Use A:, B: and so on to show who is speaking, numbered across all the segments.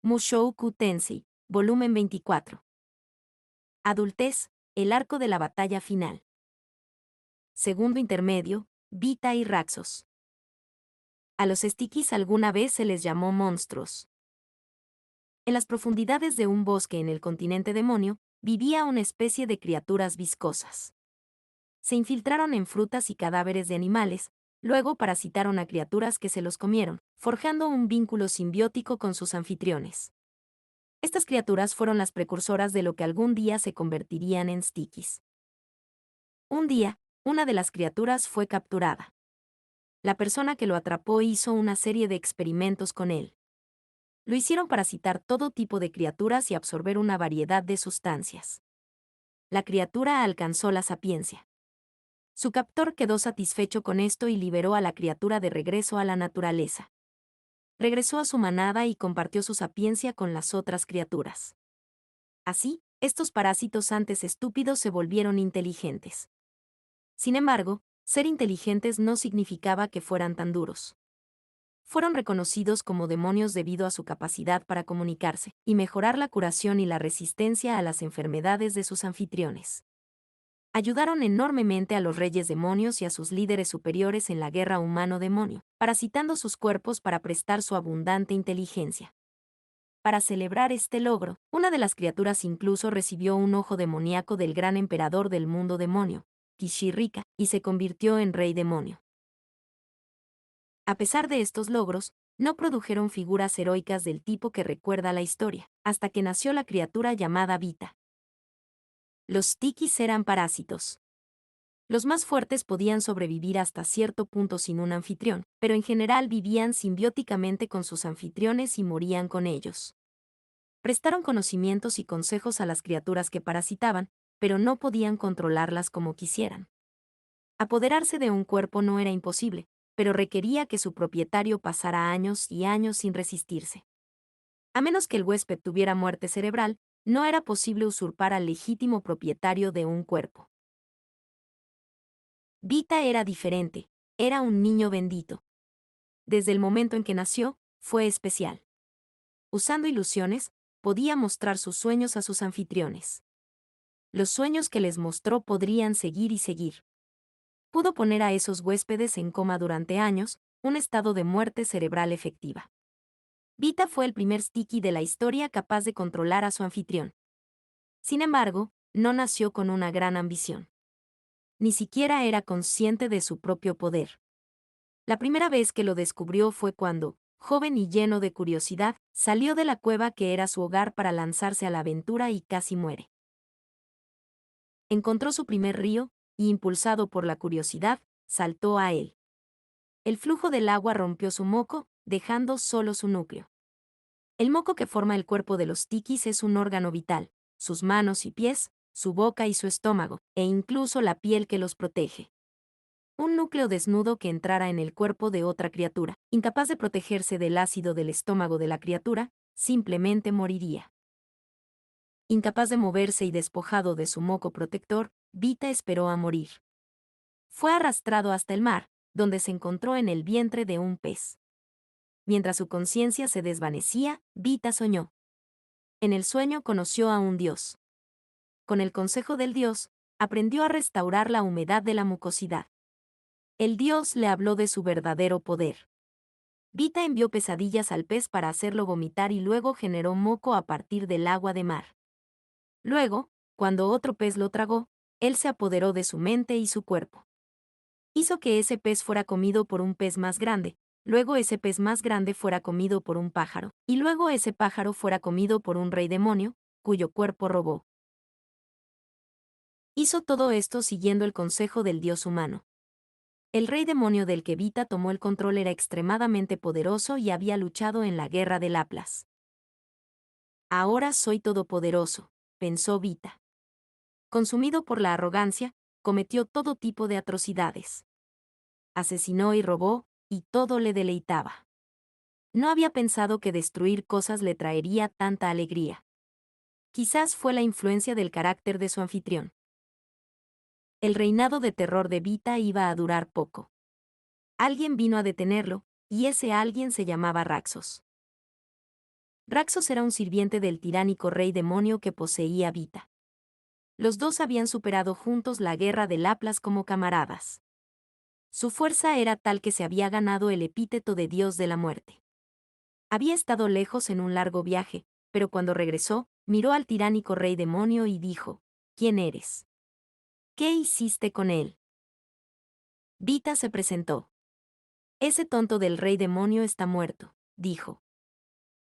A: Mushoku Tensei, volumen 24. Adultez, el arco de la batalla final. Segundo intermedio, Vita y Raxos. A los Stikis alguna vez se les llamó monstruos. En las profundidades de un bosque en el continente demonio, vivía una especie de criaturas viscosas. Se infiltraron en frutas y cadáveres de animales, luego parasitaron a criaturas que se los comieron, forjando un vínculo simbiótico con sus anfitriones. Estas criaturas fueron las precursoras de lo que algún día se convertirían en Stikis. Un día, una de las criaturas fue capturada. La persona que lo atrapó hizo una serie de experimentos con él. Lo hicieron parasitar todo tipo de criaturas y absorber una variedad de sustancias. La criatura alcanzó la sapiencia. Su captor quedó satisfecho con esto y liberó a la criatura de regreso a la naturaleza. Regresó a su manada y compartió su sapiencia con las otras criaturas. Así, estos parásitos antes estúpidos se volvieron inteligentes. Sin embargo, ser inteligentes no significaba que fueran tan duros. Fueron reconocidos como demonios debido a su capacidad para comunicarse y mejorar la curación y la resistencia a las enfermedades de sus anfitriones. Ayudaron enormemente a los reyes demonios y a sus líderes superiores en la guerra humano-demonio, parasitando sus cuerpos para prestar su abundante inteligencia. Para celebrar este logro, una de las criaturas incluso recibió un ojo demoníaco del gran emperador del mundo demonio, Kishirika, y se convirtió en rey demonio. A pesar de estos logros, no produjeron figuras heroicas del tipo que recuerda la historia, hasta que nació la criatura llamada Vita. Los Stikis eran parásitos. Los más fuertes podían sobrevivir hasta cierto punto sin un anfitrión, pero en general vivían simbióticamente con sus anfitriones y morían con ellos. Prestaron conocimientos y consejos a las criaturas que parasitaban, pero no podían controlarlas como quisieran. Apoderarse de un cuerpo no era imposible, pero requería que su propietario pasara años y años sin resistirse. A menos que el huésped tuviera muerte cerebral, no era posible usurpar al legítimo propietario de un cuerpo. Vita era diferente, era un niño bendito. Desde el momento en que nació, fue especial. Usando ilusiones, podía mostrar sus sueños a sus anfitriones. Los sueños que les mostró podrían seguir y seguir. Pudo poner a esos huéspedes en coma durante años, un estado de muerte cerebral efectiva. Vita fue el primer Stiki de la historia capaz de controlar a su anfitrión. Sin embargo, no nació con una gran ambición. Ni siquiera era consciente de su propio poder. La primera vez que lo descubrió fue cuando, joven y lleno de curiosidad, salió de la cueva que era su hogar para lanzarse a la aventura y casi muere. Encontró su primer río, y impulsado por la curiosidad, saltó a él. El flujo del agua rompió su moco, dejando solo su núcleo. El moco que forma el cuerpo de los tikis es un órgano vital, sus manos y pies, su boca y su estómago, e incluso la piel que los protege. Un núcleo desnudo que entrara en el cuerpo de otra criatura, incapaz de protegerse del ácido del estómago de la criatura, simplemente moriría. Incapaz de moverse y despojado de su moco protector, Vita esperó a morir. Fue arrastrado hasta el mar, donde se encontró en el vientre de un pez. Mientras su conciencia se desvanecía, Vita soñó. En el sueño conoció a un dios. Con el consejo del dios, aprendió a restaurar la humedad de la mucosidad. El dios le habló de su verdadero poder. Vita envió pesadillas al pez para hacerlo vomitar y luego generó moco a partir del agua de mar. Luego, cuando otro pez lo tragó, él se apoderó de su mente y su cuerpo. Hizo que ese pez fuera comido por un pez más grande, luego ese pez más grande fuera comido por un pájaro, y luego ese pájaro fuera comido por un rey demonio, cuyo cuerpo robó. Hizo todo esto siguiendo el consejo del dios humano. El rey demonio del que Vita tomó el control era extremadamente poderoso y había luchado en la guerra del Laplas. Ahora soy todopoderoso, pensó Vita. Consumido por la arrogancia, cometió todo tipo de atrocidades. Asesinó y robó, y todo le deleitaba. No había pensado que destruir cosas le traería tanta alegría. Quizás fue la influencia del carácter de su anfitrión. El reinado de terror de Vita iba a durar poco. Alguien vino a detenerlo, y ese alguien se llamaba Raxos. Raxos era un sirviente del tiránico rey demonio que poseía Vita. Los dos habían superado juntos la guerra de Laplas como camaradas. Su fuerza era tal que se había ganado el epíteto de dios de la muerte. Había estado lejos en un largo viaje, pero cuando regresó, miró al tiránico rey demonio y dijo: ¿Quién eres? ¿Qué hiciste con él? Vita se presentó. Ese tonto del rey demonio está muerto, dijo.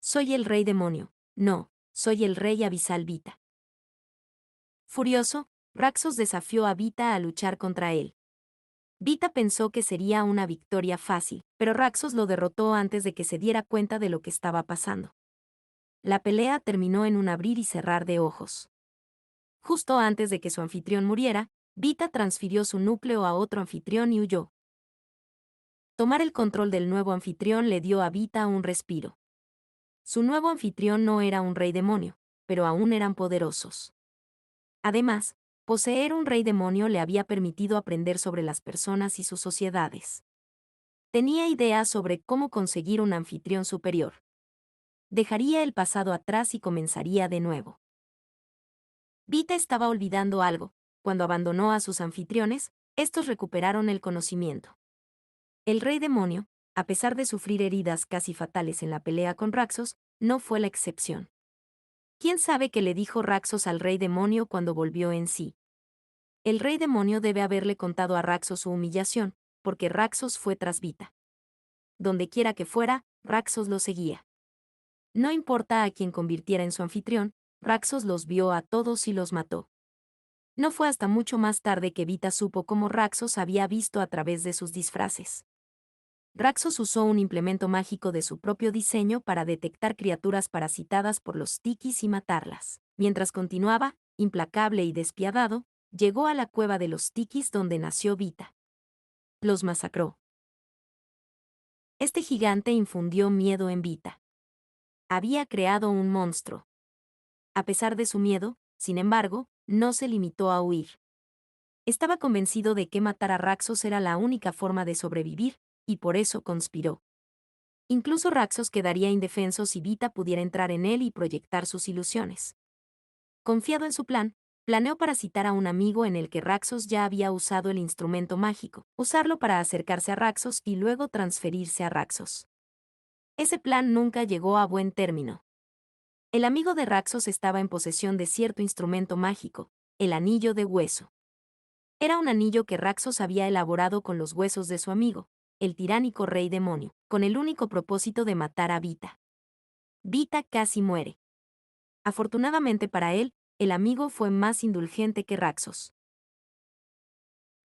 A: Soy el rey demonio. No, soy el rey abisal Vita. Furioso, Raxos desafió a Vita a luchar contra él. Vita pensó que sería una victoria fácil, pero Raxos lo derrotó antes de que se diera cuenta de lo que estaba pasando. La pelea terminó en un abrir y cerrar de ojos. Justo antes de que su anfitrión muriera, Vita transfirió su núcleo a otro anfitrión y huyó. Tomar el control del nuevo anfitrión le dio a Vita un respiro. Su nuevo anfitrión no era un rey demonio, pero aún eran poderosos. Además, poseer un rey demonio le había permitido aprender sobre las personas y sus sociedades. Tenía ideas sobre cómo conseguir un anfitrión superior. Dejaría el pasado atrás y comenzaría de nuevo. Vita estaba olvidando algo. Cuando abandonó a sus anfitriones, estos recuperaron el conocimiento. El rey demonio, a pesar de sufrir heridas casi fatales en la pelea con Raxos, no fue la excepción. ¿Quién sabe qué le dijo Raxos al rey demonio cuando volvió en sí? El rey demonio debe haberle contado a Raxos su humillación, porque Raxos fue tras Vita. Donde quiera que fuera, Raxos lo seguía. No importa a quién convirtiera en su anfitrión, Raxos los vio a todos y los mató. No fue hasta mucho más tarde que Vita supo cómo Raxos había visto a través de sus disfraces. Raxos usó un implemento mágico de su propio diseño para detectar criaturas parasitadas por los tikis y matarlas. Mientras continuaba, implacable y despiadado, llegó a la cueva de los tikis donde nació Vita. Los masacró. Este gigante infundió miedo en Vita. Había creado un monstruo. A pesar de su miedo, sin embargo, no se limitó a huir. Estaba convencido de que matar a Raxos era la única forma de sobrevivir, y por eso conspiró. Incluso Raxos quedaría indefenso si Vita pudiera entrar en él y proyectar sus ilusiones. Confiado en su plan, planeó parasitar a un amigo en el que Raxos ya había usado el instrumento mágico, usarlo para acercarse a Raxos y luego transferirse a Raxos. Ese plan nunca llegó a buen término. El amigo de Raxos estaba en posesión de cierto instrumento mágico, el anillo de hueso. Era un anillo que Raxos había elaborado con los huesos de su amigo, el tiránico rey demonio, con el único propósito de matar a Vita. Vita casi muere. Afortunadamente para él, el amigo fue más indulgente que Raxos.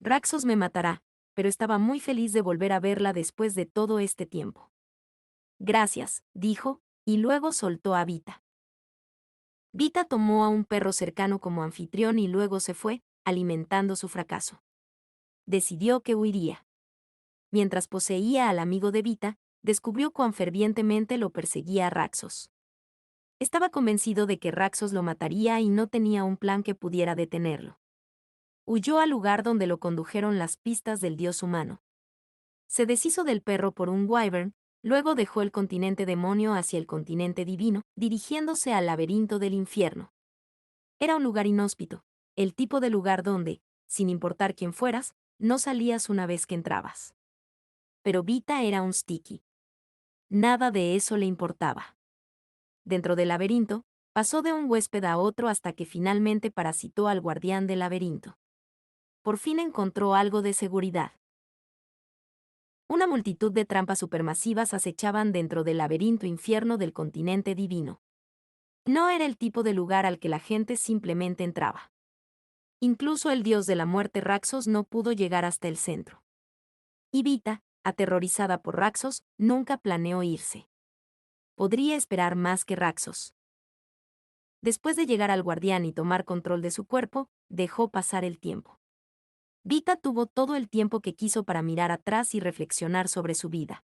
A: Raxos me matará, pero estaba muy feliz de volver a verla después de todo este tiempo. Gracias, dijo, y luego soltó a Vita. Vita tomó a un perro cercano como anfitrión y luego se fue, alimentando su fracaso. Decidió que huiría. Mientras poseía al amigo de Vita, descubrió cuán fervientemente lo perseguía Raxos. Estaba convencido de que Raxos lo mataría y no tenía un plan que pudiera detenerlo. Huyó al lugar donde lo condujeron las pistas del dios humano. Se deshizo del perro por un wyvern, luego dejó el continente demonio hacia el continente divino, dirigiéndose al laberinto del infierno. Era un lugar inhóspito, el tipo de lugar donde, sin importar quién fueras, no salías una vez que entrabas. Pero Vita era un sticky. Nada de eso le importaba. Dentro del laberinto, pasó de un huésped a otro hasta que finalmente parasitó al guardián del laberinto. Por fin encontró algo de seguridad. Una multitud de trampas supermasivas acechaban dentro del laberinto infierno del continente divino. No era el tipo de lugar al que la gente simplemente entraba. Incluso el dios de la muerte Raxos no pudo llegar hasta el centro. Y Vita, aterrorizada por Raxos, nunca planeó irse. Podría esperar más que Raxos. Después de llegar al guardián y tomar control de su cuerpo, dejó pasar el tiempo. Vita tuvo todo el tiempo que quiso para mirar atrás y reflexionar sobre su vida.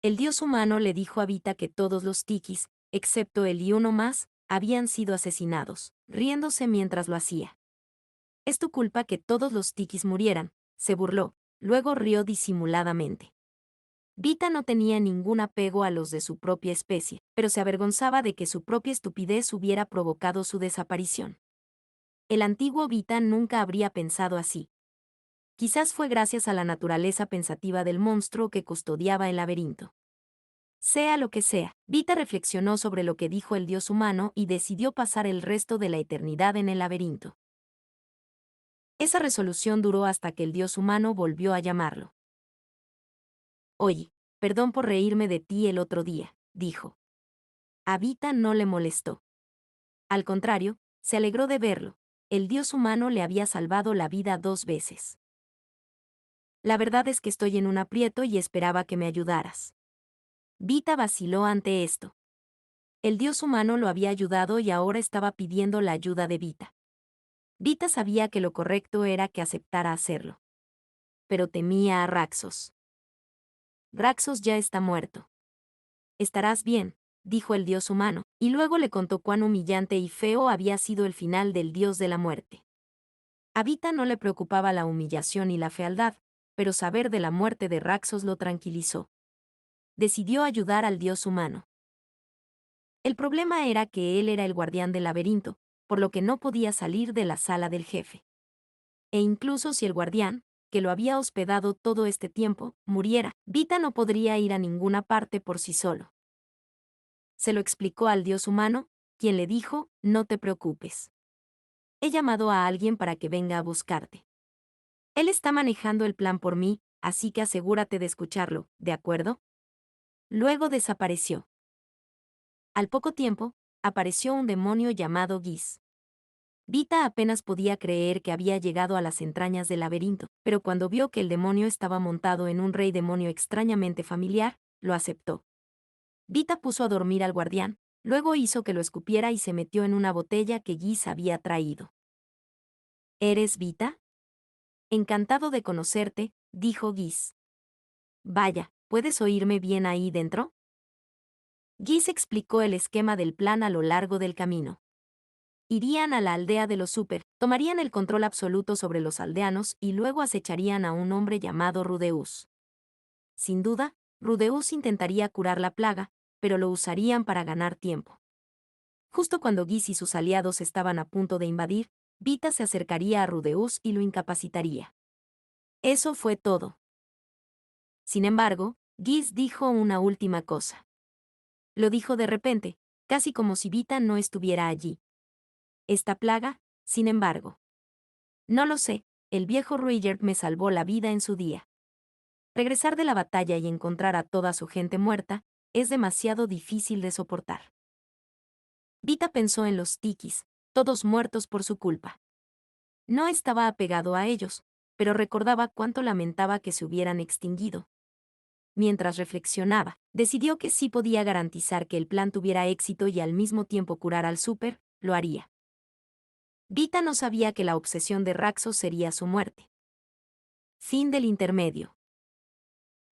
A: El dios humano le dijo a Vita que todos los tikis, excepto él y uno más, habían sido asesinados, riéndose mientras lo hacía. Es tu culpa que todos los tikis murieran, se burló, luego rió disimuladamente. Vita no tenía ningún apego a los de su propia especie, pero se avergonzaba de que su propia estupidez hubiera provocado su desaparición. El antiguo Vita nunca habría pensado así. Quizás fue gracias a la naturaleza pensativa del monstruo que custodiaba el laberinto. Sea lo que sea, Vita reflexionó sobre lo que dijo el dios humano y decidió pasar el resto de la eternidad en el laberinto. Esa resolución duró hasta que el dios humano volvió a llamarlo. Oye, perdón por reírme de ti el otro día, dijo. A Vita no le molestó. Al contrario, se alegró de verlo. El dios humano le había salvado la vida 2 veces. La verdad es que estoy en un aprieto y esperaba que me ayudaras. Vita vaciló ante esto. El dios humano lo había ayudado y ahora estaba pidiendo la ayuda de Vita. Vita sabía que lo correcto era que aceptara hacerlo. Pero temía a Raxos. Raxos ya está muerto. Estarás bien, dijo el dios humano, y luego le contó cuán humillante y feo había sido el final del dios de la muerte. A Vita no le preocupaba la humillación y la fealdad, pero saber de la muerte de Raxos lo tranquilizó. Decidió ayudar al dios humano. El problema era que él era el guardián del laberinto, por lo que no podía salir de la sala del jefe. E incluso si el guardián, que lo había hospedado todo este tiempo, muriera, Vita no podría ir a ninguna parte por sí solo. Se lo explicó al dios humano, quien le dijo, no te preocupes. He llamado a alguien para que venga a buscarte. Él está manejando el plan por mí, así que asegúrate de escucharlo, ¿de acuerdo? Luego desapareció. Al poco tiempo, apareció un demonio llamado Giz. Vita apenas podía creer que había llegado a las entrañas del laberinto, pero cuando vio que el demonio estaba montado en un rey demonio extrañamente familiar, lo aceptó. Vita puso a dormir al guardián, luego hizo que lo escupiera y se metió en una botella que Giz había traído. ¿Eres Vita? Encantado de conocerte, dijo Giz. Vaya, ¿puedes oírme bien ahí dentro? Giz explicó el esquema del plan a lo largo del camino. Irían a la aldea de los Super, tomarían el control absoluto sobre los aldeanos y luego acecharían a un hombre llamado Rudeus. Sin duda, Rudeus intentaría curar la plaga, pero lo usarían para ganar tiempo. Justo cuando Giz y sus aliados estaban a punto de invadir, Vita se acercaría a Rudeus y lo incapacitaría. Eso fue todo. Sin embargo, Giz dijo una última cosa. Lo dijo de repente, casi como si Vita no estuviera allí. Esta plaga, sin embargo. No lo sé, el viejo Ruigerd me salvó la vida en su día. Regresar de la batalla y encontrar a toda su gente muerta, es demasiado difícil de soportar. Vita pensó en los tikis, todos muertos por su culpa. No estaba apegado a ellos, pero recordaba cuánto lamentaba que se hubieran extinguido. Mientras reflexionaba, decidió que sí podía garantizar que el plan tuviera éxito y al mismo tiempo curar al Super, lo haría. Vita no sabía que la obsesión de Raxos sería su muerte. Fin del intermedio.